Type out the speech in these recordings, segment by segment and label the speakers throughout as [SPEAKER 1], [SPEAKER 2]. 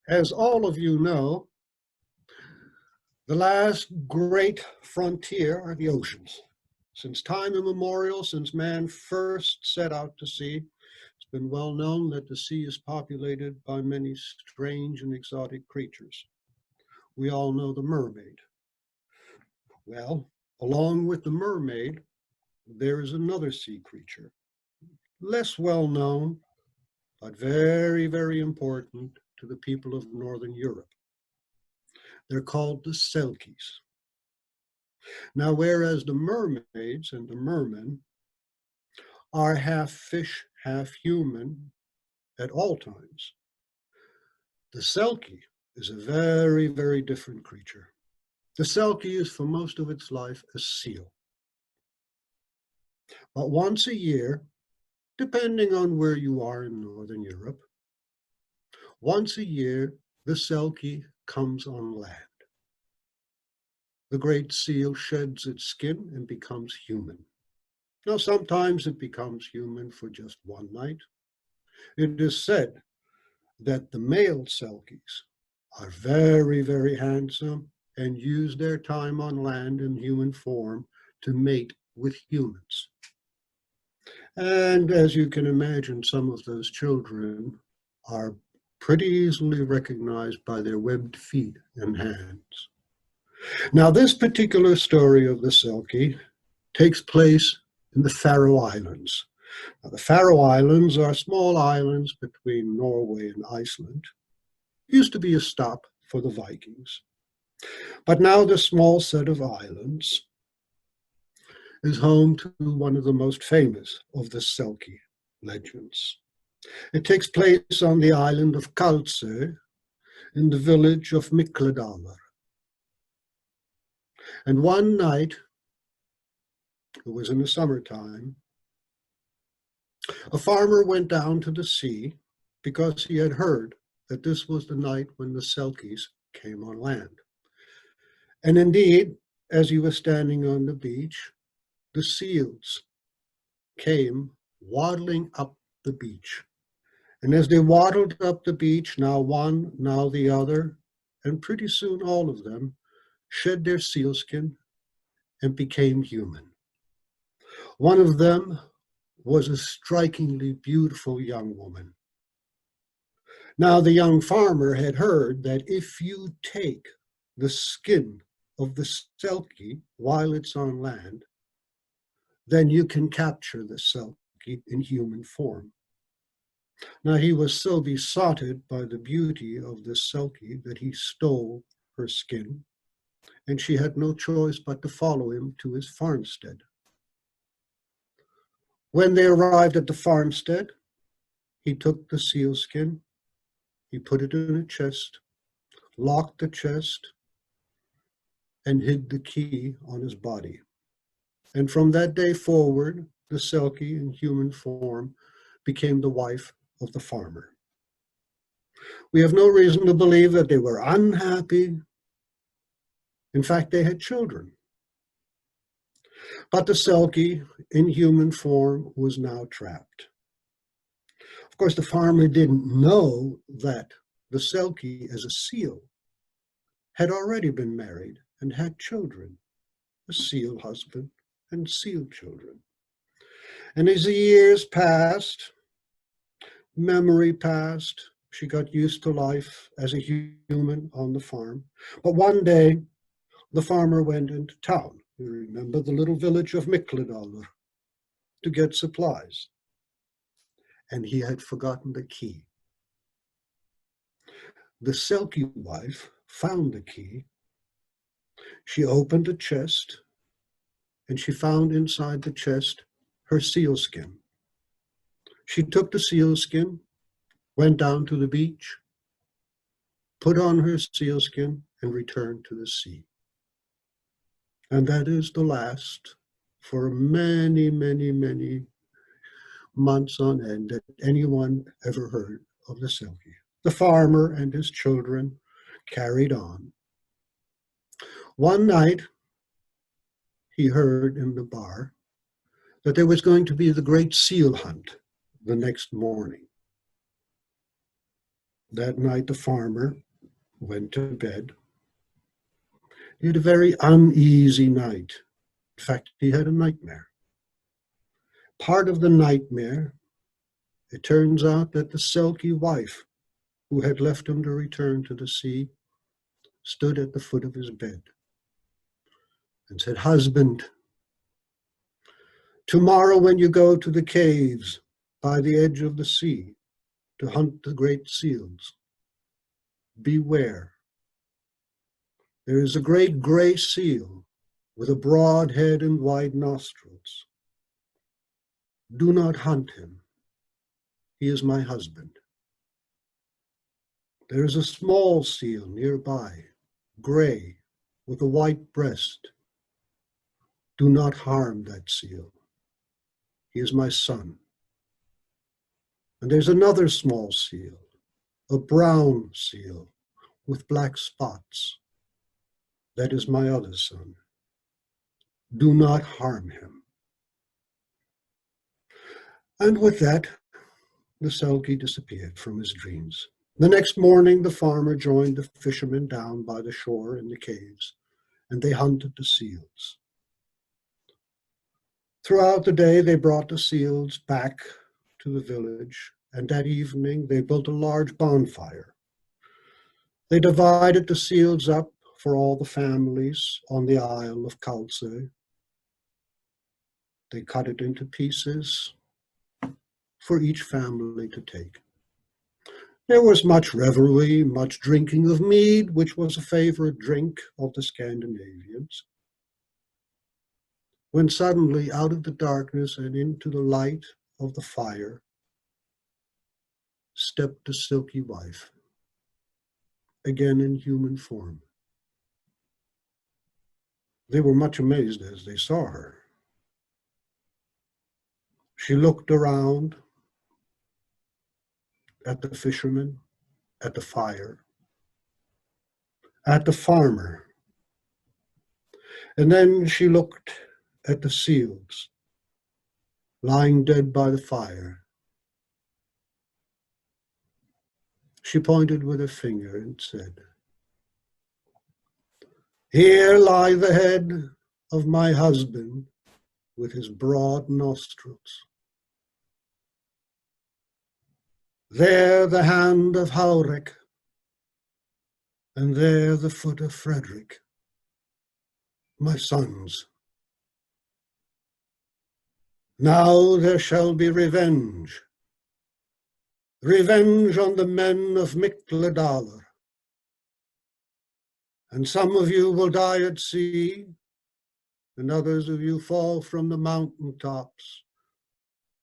[SPEAKER 1] As all of you know, the last great frontier are the oceans. Since time immemorial, since man first set out to sea, it's been well known that the sea is populated by many strange and exotic creatures. We all know the mermaid. Well, along with the mermaid, there is another sea creature, less well known, but very, very important to the people of Northern Europe. They're called the Selkies. Now, whereas the mermaids and the mermen are half fish, half human at all times, the Selkie is a very, very different creature. The Selkie is for most of its life a seal. But once a year, depending on where you are in Northern Europe, once a year, the Selkie comes on land. The great seal sheds its skin and becomes human. Now, sometimes it becomes human for just one night. It is said that the male Selkies are very, very handsome and use their time on land in human form to mate with humans. And as you can imagine, some of those children are pretty easily recognized by their webbed feet and hands. Now, this particular story of the Selkie takes place in the Faroe Islands. Now, the Faroe Islands are small islands between Norway and Iceland. Used to be a stop for the Vikings. But now this small set of islands is home to one of the most famous of the Selkie legends. It takes place on the island of Kaldsö in the village of Mikladalur. And one night, it was in the summertime, a farmer went down to the sea because he had heard that this was the night when the Selkies came on land. And indeed, as he was standing on the beach, the seals came waddling up the beach. And as they waddled up the beach, now one, now the other, and pretty soon all of them shed their sealskin and became human. One of them was a strikingly beautiful young woman. Now the young farmer had heard that if you take the skin of the Selkie while it's on land, then you can capture the Selkie in human form. Now he was so besotted by the beauty of the Selkie that he stole her skin, and she had no choice but to follow him to his farmstead. When they arrived at the farmstead, he took the sealskin, he put it in a chest, locked the chest, and hid the key on his body. And from that day forward, the Selkie in human form became the wife of the farmer. We have no reason to believe that they were unhappy. In fact, they had children. But the Selkie in human form was now trapped. Of course, the farmer didn't know that the Selkie as a seal had already been married and had children, a seal husband and seal children. And as the years passed, memory passed, she got used to life as a human on the farm. But one day, the farmer went into town. You remember the little village of Mikladalur, to get supplies. And he had forgotten the key. The Selkie wife found the key. She opened the chest, and she found inside the chest her sealskin. She took the sealskin, went down to the beach, put on her sealskin, and returned to the sea. And that is the last, for many, many, many months on end, that anyone ever heard of the Selkie. The farmer and his children carried on. One night, he heard in the bar that there was going to be the great seal hunt the next morning. That night the farmer went to bed. He had a very uneasy night. In fact, he had a nightmare. Part of the nightmare, it turns out that the Selkie wife, who had left him to return to the sea, stood at the foot of his bed and said, "Husband, tomorrow when you go to the caves by the edge of the sea to hunt the great seals, beware. There is a great gray seal with a broad head and wide nostrils. Do not hunt him. He is my husband. There is a small seal nearby, gray, with a white breast. Do not harm that seal. He is my son. And there's another small seal, a brown seal with black spots. That is my other son. Do not harm him." And with that, the Selkie disappeared from his dreams. The next morning, the farmer joined the fishermen down by the shore in the caves, and they hunted the seals. Throughout the day, they brought the seals back to the village, and that evening they built a large bonfire. They divided the seals up for all the families on the Isle of Kalsay. They cut it into pieces for each family to take. There was much revelry, much drinking of mead, which was a favorite drink of the Scandinavians. When suddenly, out of the darkness and into the light of the fire, stepped the Selkie wife, again in human form. They were much amazed as they saw her. She looked around at the fishermen, at the fire, at the farmer, and then she looked at the seals lying dead by the fire. She pointed with her finger and said, "Here lie the head of my husband with his broad nostrils. There the hand of Haurek, and there the foot of Frederick, my sons. Now there shall be revenge, revenge on the men of Mikladalr. And some of you will die at sea, and others of you fall from the mountain tops,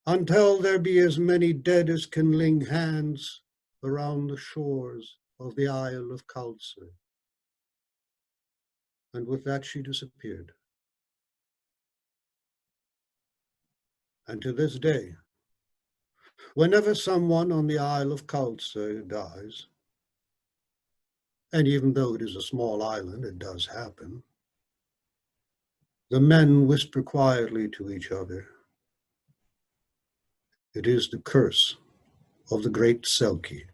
[SPEAKER 1] until there be as many dead as can lay hands around the shores of the Isle of Kalsay." And with that she disappeared. And to this day, whenever someone on the Isle of Kalsay dies, and even though it is a small island, it does happen, the men whisper quietly to each other, "It is the curse of the great Selkie."